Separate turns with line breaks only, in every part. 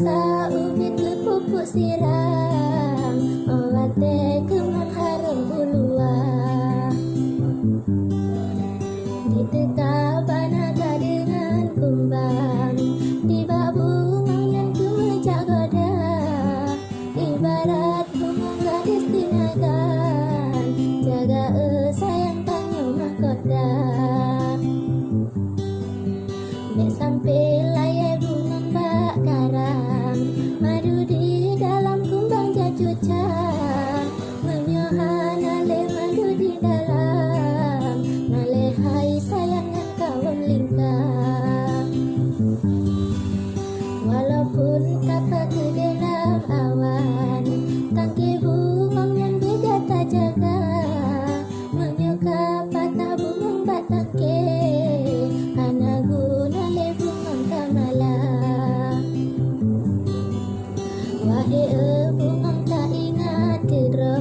rasa ubin ke pupuk siram, awate kemang harum buluah. Ditekap banaga dengan kumbang, tiba bunga yang kemejak goda, ibarat bunga gadis dinagan, jaga sayang tanya mahkota. Nek sampai layar bunga mbak karam, madu di dalam kumbang jajuca, menyohan ale madu di dalam, nale hai sayangnya kawan lingkar. Walaupun kapal ke dalam awan, tangki bunga yang beda tak jaga, menyuka patah bunga mbak tangki, hana guna le bunga kamala. Wahai bunga tak ingat kedro,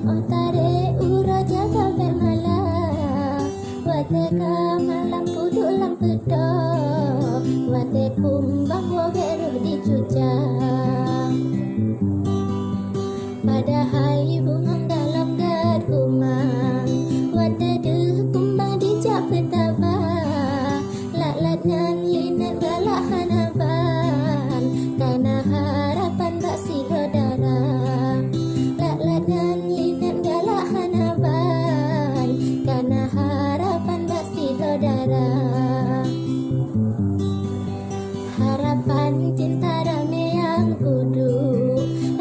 oh tarik ura jaga bek malah, wate malam puduk lampu do, wate kumbang wabek roh dicucang. Padahal bunga dalam gad kumang, wate deh kumbang dijak petaba, lat-lat nyanyi nak galak hanaban, karena harapan bak si saudara. Lat-lat nyanyi nak galak hanaban, karena harapan bak si saudara. Harapan cinta rame yang kudu,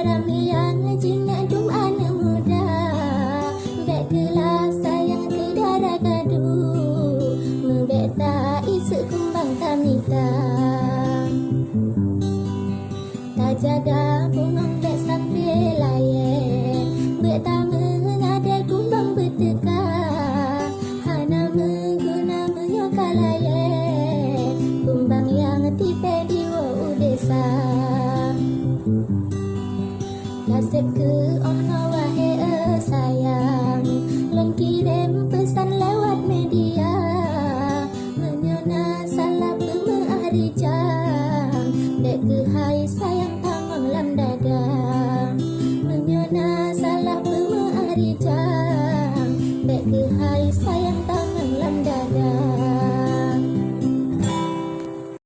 rame yang jingat dum anak muda, bek gelas sayang ke darah gadu, membek tak isu kumbang tamita. Tak jaga bunga bek sampai layar, bek tak mengada kumbang berteka, hana mengguna menyoka layar, kumbang yang tipe di wo desa. Nasib ke